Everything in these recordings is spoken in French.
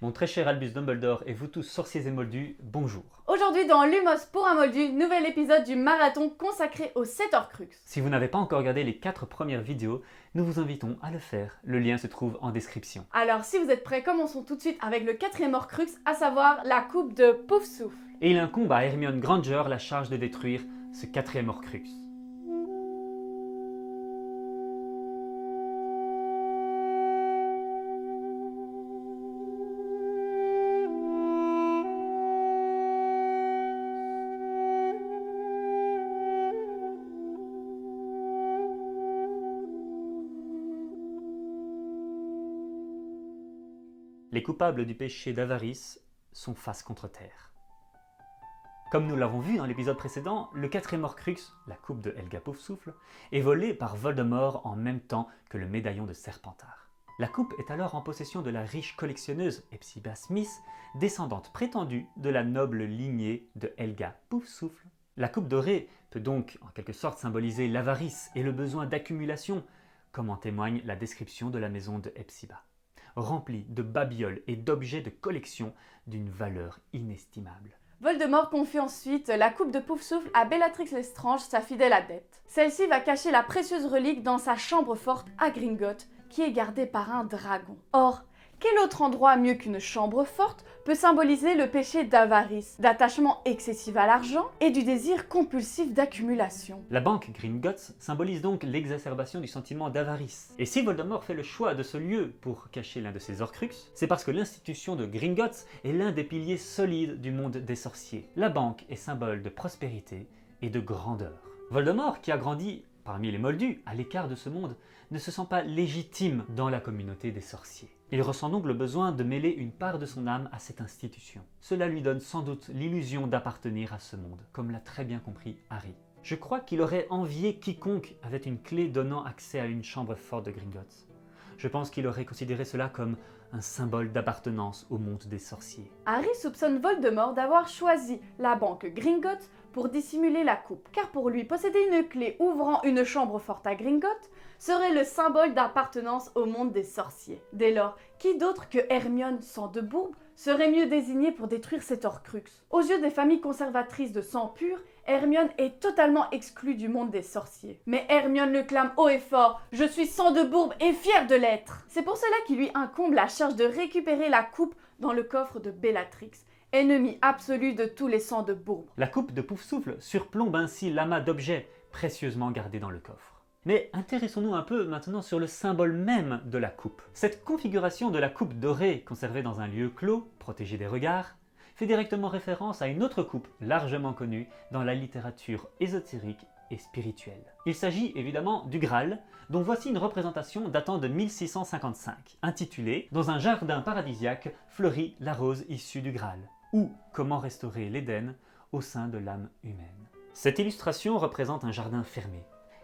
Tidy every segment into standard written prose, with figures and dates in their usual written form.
Mon très cher Albus Dumbledore et vous tous sorciers et moldus, bonjour. Aujourd'hui dans Lumos pour un moldu, nouvel épisode du marathon consacré aux 7 Horcruxes. Si vous n'avez pas encore regardé les 4 premières vidéos, nous vous invitons à le faire. Le lien se trouve en description. Alors si vous êtes prêts, commençons tout de suite avec le 4e Horcrux, à savoir la coupe de Poufsouffle. Et il incombe à Hermione Granger la charge de détruire ce 4e Horcrux. Les coupables du péché d'avarice sont face contre terre. Comme nous l'avons vu dans l'épisode précédent, le 4e Horcrux, la coupe de Helga Poufsouffle, est volé par Voldemort en même temps que le médaillon de Serpentard. La coupe est alors en possession de la riche collectionneuse Hepzibah Smith, descendante prétendue de la noble lignée de Helga Poufsouffle. La coupe dorée peut donc en quelque sorte symboliser l'avarice et le besoin d'accumulation, comme en témoigne la description de la maison de Hepzibah, remplie de babioles et d'objets de collection d'une valeur inestimable. Voldemort confie ensuite la coupe de Poufsouffle à Bellatrix Lestrange, sa fidèle adepte. Celle-ci va cacher la précieuse relique dans sa chambre forte à Gringotts, qui est gardée par un dragon. Or, quel autre endroit mieux qu'une chambre forte peut symboliser le péché d'avarice, d'attachement excessif à l'argent et du désir compulsif d'accumulation? La banque Gringotts symbolise donc l'exacerbation du sentiment d'avarice. Et si Voldemort fait le choix de ce lieu pour cacher l'un de ses Horcruxes, c'est parce que l'institution de Gringotts est l'un des piliers solides du monde des sorciers. La banque est symbole de prospérité et de grandeur. Voldemort, qui a grandi parmi les Moldus, à l'écart de ce monde, ne se sent pas légitime dans la communauté des sorciers. Il ressent donc le besoin de mêler une part de son âme à cette institution. Cela lui donne sans doute l'illusion d'appartenir à ce monde, comme l'a très bien compris Harry. Je crois qu'il aurait envié quiconque avait une clé donnant accès à une chambre forte de Gringotts. Je pense qu'il aurait considéré cela comme un symbole d'appartenance au monde des sorciers. Harry soupçonne Voldemort d'avoir choisi la banque Gringotts pour dissimuler la coupe, car pour lui, posséder une clé ouvrant une chambre forte à Gringotts serait le symbole d'appartenance au monde des sorciers. Dès lors, qui d'autre que Hermione Sang-de-Bourbe serait mieux désignée pour détruire cet Horcrux? Aux yeux des familles conservatrices de sang pur, Hermione est totalement exclue du monde des sorciers. Mais Hermione le clame haut et fort « Je suis Sang-de-Bourbe et fière de l'être !» C'est pour cela qu'il lui incombe la charge de récupérer la coupe dans le coffre de Bellatrix, ennemie absolue de tous les Sang-de-Bourbe. La coupe de Poufsouffle surplombe ainsi l'amas d'objets précieusement gardés dans le coffre. Mais intéressons-nous un peu maintenant sur le symbole même de la coupe. Cette configuration de la coupe dorée conservée dans un lieu clos, protégé des regards, fait directement référence à une autre coupe largement connue dans la littérature ésotérique et spirituelle. Il s'agit évidemment du Graal, dont voici une représentation datant de 1655, intitulée « Dans un jardin paradisiaque fleurit la rose issue du Graal » ou « Comment restaurer l'Éden au sein de l'âme humaine ». Cette illustration représente un jardin fermé,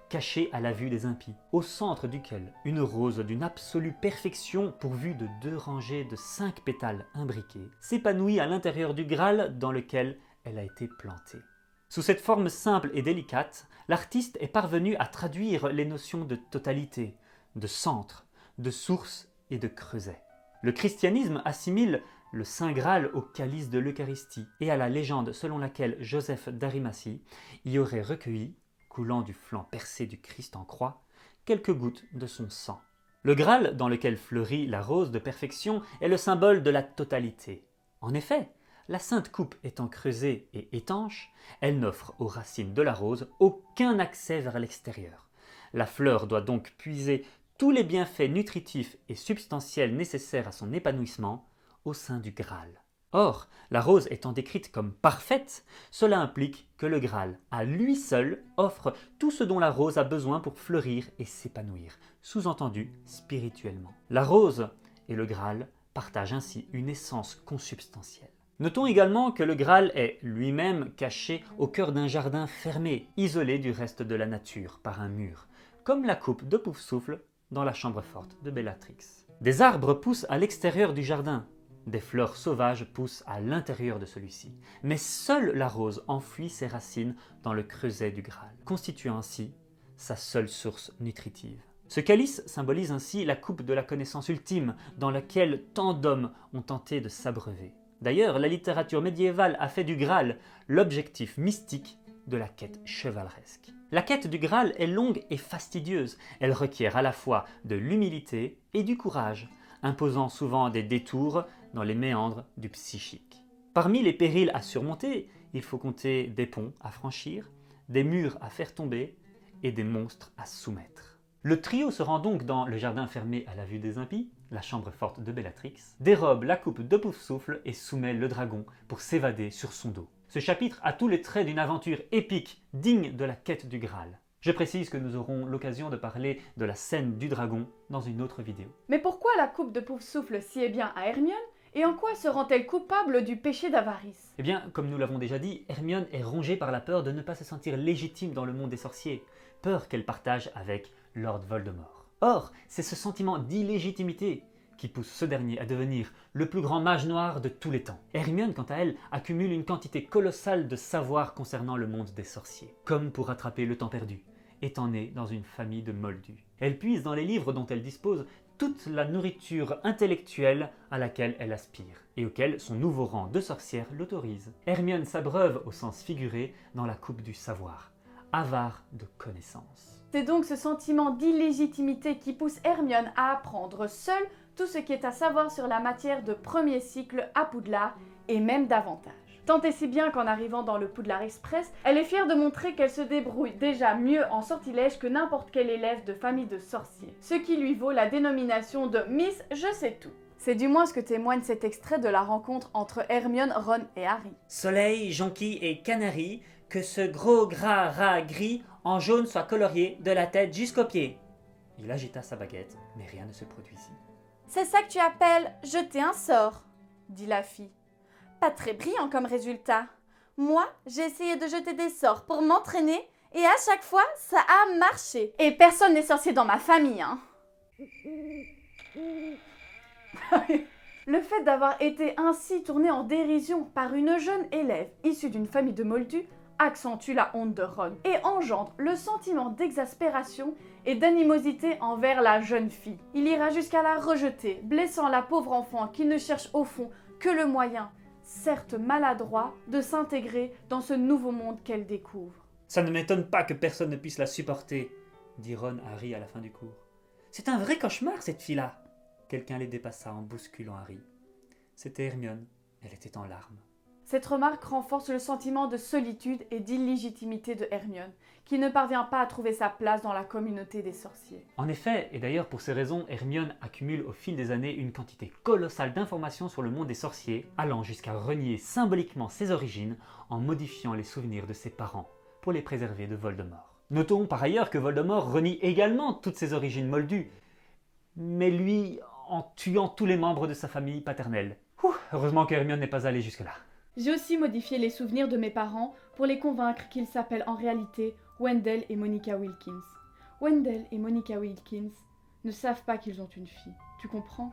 caché à la vue des impies, au centre duquel une rose d'une absolue perfection pourvue de 2 rangées de 5 pétales imbriqués s'épanouit à l'intérieur du Graal dans lequel elle a été plantée. Sous cette forme simple et délicate, l'artiste est parvenu à traduire les notions de totalité, de centre, de source et de creuset. Le christianisme assimile le Saint Graal au calice de l'Eucharistie et à la légende selon laquelle Joseph d'Arimathie y aurait recueilli, coulant du flanc percé du Christ en croix, quelques gouttes de son sang. Le Graal, dans lequel fleurit la rose de perfection, est le symbole de la totalité. En effet, la sainte coupe étant creusée et étanche, elle n'offre aux racines de la rose aucun accès vers l'extérieur. La fleur doit donc puiser tous les bienfaits nutritifs et substantiels nécessaires à son épanouissement au sein du Graal. Or, la rose étant décrite comme parfaite, cela implique que le Graal, à lui seul, offre tout ce dont la rose a besoin pour fleurir et s'épanouir, sous-entendu spirituellement. La rose et le Graal partagent ainsi une essence consubstantielle. Notons également que le Graal est lui-même caché au cœur d'un jardin fermé, isolé du reste de la nature par un mur, comme la coupe de Poufsouffle dans la chambre forte de Bellatrix. Des arbres poussent à l'extérieur du jardin, des fleurs sauvages poussent à l'intérieur de celui-ci, mais seule la rose enfouit ses racines dans le creuset du Graal, constituant ainsi sa seule source nutritive. Ce calice symbolise ainsi la coupe de la connaissance ultime dans laquelle tant d'hommes ont tenté de s'abreuver. D'ailleurs, la littérature médiévale a fait du Graal l'objectif mystique de la quête chevaleresque. La quête du Graal est longue et fastidieuse. Elle requiert à la fois de l'humilité et du courage, imposant souvent des détours dans les méandres du psychique. Parmi les périls à surmonter, il faut compter des ponts à franchir, des murs à faire tomber et des monstres à soumettre. Le trio se rend donc dans le jardin fermé à la vue des impies, la chambre forte de Bellatrix, dérobe la coupe de Poufsouffle et soumet le dragon pour s'évader sur son dos. Ce chapitre a tous les traits d'une aventure épique, digne de la quête du Graal. Je précise que nous aurons l'occasion de parler de la scène du dragon dans une autre vidéo. Mais pourquoi la coupe de Poufsouffle sied bien à Hermione et en quoi se rend-elle coupable du péché d'avarice? Eh bien, comme nous l'avons déjà dit, Hermione est rongée par la peur de ne pas se sentir légitime dans le monde des sorciers, peur qu'elle partage avec Lord Voldemort. Or, c'est ce sentiment d'illégitimité qui pousse ce dernier à devenir le plus grand mage noir de tous les temps. Hermione, quant à elle, accumule une quantité colossale de savoir concernant le monde des sorciers, comme pour rattraper le temps perdu, étant née dans une famille de moldus. Elle puise dans les livres dont elle dispose toute la nourriture intellectuelle à laquelle elle aspire, et auquel son nouveau rang de sorcière l'autorise. Hermione s'abreuve au sens figuré dans la coupe du savoir, avare de connaissances. C'est donc ce sentiment d'illégitimité qui pousse Hermione à apprendre seule tout ce qui est à savoir sur la matière de premier cycle à Poudlard, et même davantage. Tant et si bien qu'en arrivant dans le Poudlard Express, elle est fière de montrer qu'elle se débrouille déjà mieux en sortilège que n'importe quel élève de famille de sorciers, ce qui lui vaut la dénomination de Miss Je sais tout. C'est du moins ce que témoigne cet extrait de la rencontre entre Hermione, Ron et Harry. Soleil, jonquille et canari, que ce gros gras rat gris en jaune soit colorié de la tête jusqu'aux pieds. Il agita sa baguette, mais rien ne se produisit. C'est ça que tu appelles jeter un sort, dit la fille. Pas très brillant comme résultat. Moi, j'ai essayé de jeter des sorts pour m'entraîner et à chaque fois, ça a marché. Et personne n'est sorcier dans ma famille, hein. Le fait d'avoir été ainsi tourné en dérision par une jeune élève issue d'une famille de moldus accentue la honte de Ron et engendre le sentiment d'exaspération et d'animosité envers la jeune fille. Il ira jusqu'à la rejeter, blessant la pauvre enfant qui ne cherche au fond que le moyen, certes maladroit, de s'intégrer dans ce nouveau monde qu'elle découvre. Ça ne m'étonne pas que personne ne puisse la supporter, dit Ron à Harry à la fin du cours. C'est un vrai cauchemar, cette fille-là. Quelqu'un les dépassa en bousculant Harry. C'était Hermione, elle était en larmes. Cette remarque renforce le sentiment de solitude et d'illégitimité de Hermione, qui ne parvient pas à trouver sa place dans la communauté des sorciers. En effet, et d'ailleurs pour ces raisons, Hermione accumule au fil des années une quantité colossale d'informations sur le monde des sorciers, allant jusqu'à renier symboliquement ses origines en modifiant les souvenirs de ses parents pour les préserver de Voldemort. Notons par ailleurs que Voldemort renie également toutes ses origines moldues, mais lui en tuant tous les membres de sa famille paternelle. Heureusement qu'Hermione n'est pas allée jusque-là. J'ai aussi modifié les souvenirs de mes parents pour les convaincre qu'ils s'appellent en réalité Wendell et Monica Wilkins. Wendell et Monica Wilkins ne savent pas qu'ils ont une fille. Tu comprends ?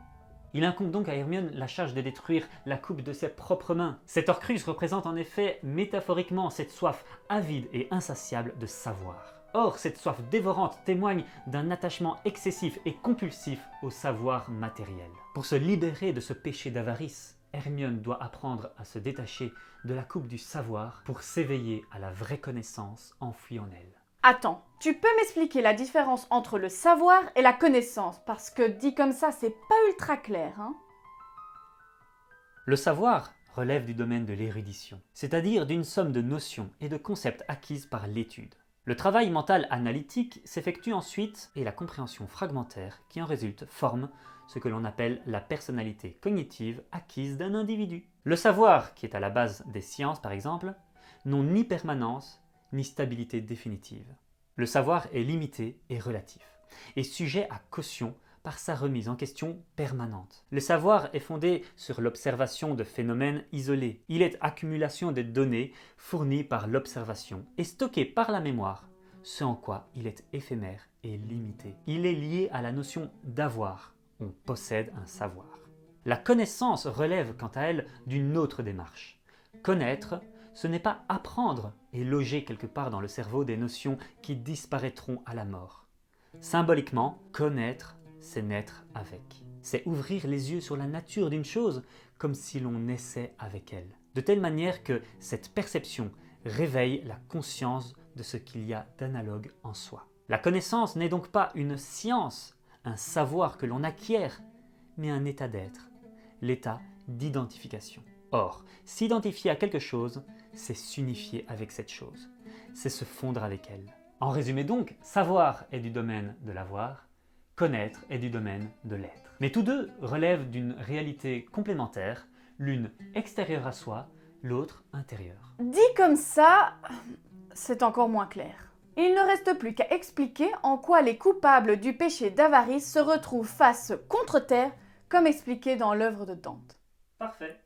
Il incombe donc à Hermione la charge de détruire la coupe de ses propres mains. Cet Horcrux représente en effet métaphoriquement cette soif avide et insatiable de savoir. Or, cette soif dévorante témoigne d'un attachement excessif et compulsif au savoir matériel. Pour se libérer de ce péché d'avarice, Hermione doit apprendre à se détacher de la coupe du savoir pour s'éveiller à la vraie connaissance enfouie en elle. Attends, tu peux m'expliquer la différence entre le savoir et la connaissance? Parce que dit comme ça, c'est pas ultra clair, hein? Le savoir relève du domaine de l'érudition, c'est-à-dire d'une somme de notions et de concepts acquises par l'étude. Le travail mental analytique s'effectue ensuite et la compréhension fragmentaire qui en résulte forme ce que l'on appelle la personnalité cognitive acquise d'un individu. Le savoir, qui est à la base des sciences par exemple, n'ont ni permanence ni stabilité définitive. Le savoir est limité et relatif, et sujet à caution par sa remise en question permanente. Le savoir est fondé sur l'observation de phénomènes isolés. Il est accumulation des données fournies par l'observation et stocké par la mémoire, ce en quoi il est éphémère et limité. Il est lié à la notion d'avoir. On possède un savoir. La connaissance relève quant à elle d'une autre démarche. Connaître, ce n'est pas apprendre et loger quelque part dans le cerveau des notions qui disparaîtront à la mort. Symboliquement, connaître, c'est naître avec. C'est ouvrir les yeux sur la nature d'une chose comme si l'on naissait avec elle. De telle manière que cette perception réveille la conscience de ce qu'il y a d'analogue en soi. La connaissance n'est donc pas une science, un savoir que l'on acquiert, mais un état d'être, l'état d'identification. Or, s'identifier à quelque chose, c'est s'unifier avec cette chose, c'est se fondre avec elle. En résumé donc, savoir est du domaine de l'avoir, connaître est du domaine de l'être. Mais tous deux relèvent d'une réalité complémentaire, l'une extérieure à soi, l'autre intérieure. Dit comme ça, c'est encore moins clair. Il ne reste plus qu'à expliquer en quoi les coupables du péché d'avarice se retrouvent face contre terre, comme expliqué dans l'œuvre de Dante. Parfait.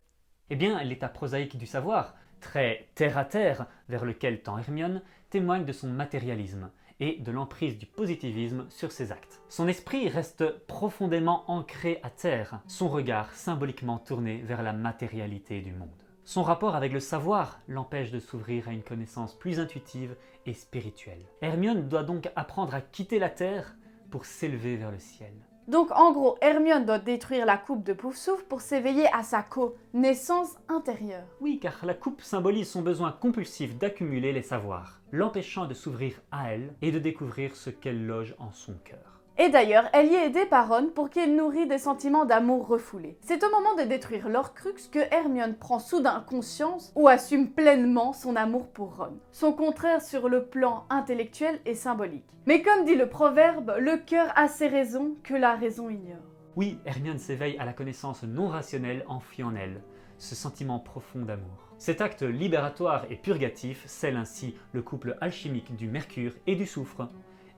Eh bien, l'état prosaïque du savoir, très terre-à-terre vers lequel tend Hermione, témoigne de son matérialisme et de l'emprise du positivisme sur ses actes. Son esprit reste profondément ancré à terre, son regard symboliquement tourné vers la matérialité du monde. Son rapport avec le savoir l'empêche de s'ouvrir à une connaissance plus intuitive et spirituelle. Hermione doit donc apprendre à quitter la terre pour s'élever vers le ciel. Donc en gros, Hermione doit détruire la coupe de Poufsouffle pour s'éveiller à sa connaissance intérieure. Oui, car la coupe symbolise son besoin compulsif d'accumuler les savoirs, l'empêchant de s'ouvrir à elle et de découvrir ce qu'elle loge en son cœur. Et d'ailleurs, elle y est aidée par Ron pour qu'il nourrit des sentiments d'amour refoulés. C'est au moment de détruire l'Horcrux que Hermione prend soudain conscience ou assume pleinement son amour pour Ron. Son contraire sur le plan intellectuel et symbolique. Mais comme dit le proverbe, le cœur a ses raisons que la raison ignore. Oui, Hermione s'éveille à la connaissance non rationnelle enfuie en elle, ce sentiment profond d'amour. Cet acte libératoire et purgatif scelle ainsi le couple alchimique du mercure et du soufre,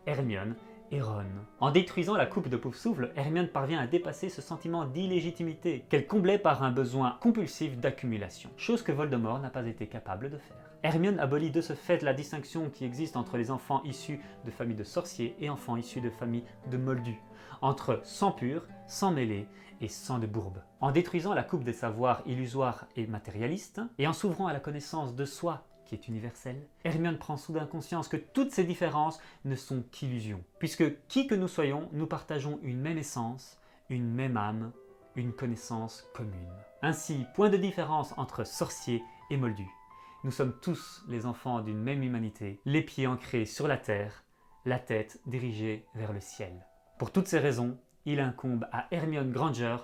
Hermione et Ron. En détruisant la coupe de Poufsouffle, Hermione parvient à dépasser ce sentiment d'illégitimité qu'elle comblait par un besoin compulsif d'accumulation, chose que Voldemort n'a pas été capable de faire. Hermione abolit de ce fait la distinction qui existe entre les enfants issus de familles de sorciers et enfants issus de familles de moldus, entre sang pur, sang mêlé et sang de bourbe. En détruisant la coupe des savoirs illusoires et matérialistes, et en s'ouvrant à la connaissance de soi qui est universelle, Hermione prend soudain conscience que toutes ces différences ne sont qu'illusions, puisque qui que nous soyons, nous partageons une même essence, une même âme, une connaissance commune. Ainsi, point de différence entre sorciers et moldus. Nous sommes tous les enfants d'une même humanité, les pieds ancrés sur la terre, la tête dirigée vers le ciel. Pour toutes ces raisons, il incombe à Hermione Granger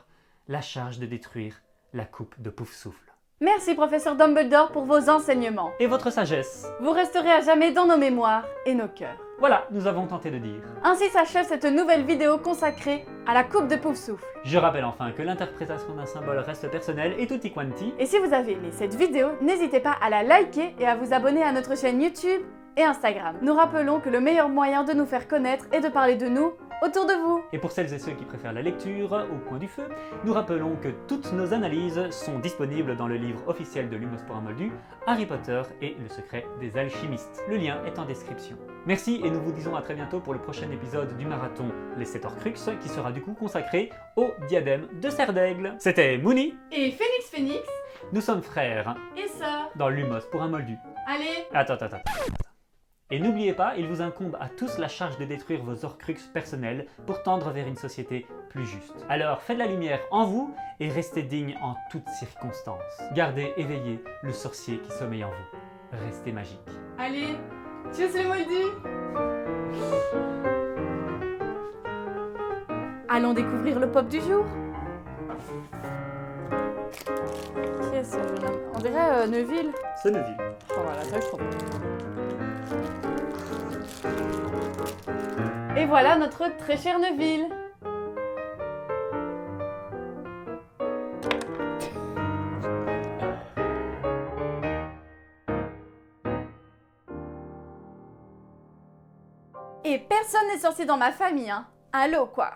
la charge de détruire la coupe de Poufsouffle. Merci professeur Dumbledore pour vos enseignements. Et votre sagesse. Vous resterez à jamais dans nos mémoires et nos cœurs. Voilà, nous avons tenté de dire. Ainsi s'achève cette nouvelle vidéo consacrée à la coupe de Poufsouffle. Je rappelle enfin que l'interprétation d'un symbole reste personnelle et tutti quanti. Et si vous avez aimé cette vidéo, n'hésitez pas à la liker et à vous abonner à notre chaîne YouTube et Instagram. Nous rappelons que le meilleur moyen de nous faire connaître est de parler de nous autour de vous. Et pour celles et ceux qui préfèrent la lecture au coin du feu, nous rappelons que toutes nos analyses sont disponibles dans le livre officiel de Lumos pour un Moldu, Harry Potter et le secret des alchimistes. Le lien est en description. Merci et nous vous disons à très bientôt pour le prochain épisode du marathon Les 7 Horcruxes qui sera du coup consacré au diadème de Serre d'Aigle. C'était Moony Et Phoenix, nous sommes frères et sœurs. dans Lumos pour un Moldu. Allez. Attends. Et n'oubliez pas, il vous incombe à tous la charge de détruire vos Horcruxes personnels pour tendre vers une société plus juste. Alors faites la lumière en vous et restez digne en toutes circonstances. Gardez éveillé le sorcier qui sommeille en vous. Restez magique. Allez. Tchuss les moldus. Allons découvrir le pop du jour. Qui est ce jeune homme? On dirait Neuville. C'est Neuville. Oh voilà, ça je trouve. Et voilà notre très cher Neuville. Et personne n'est sorcier dans ma famille, hein. Allô quoi.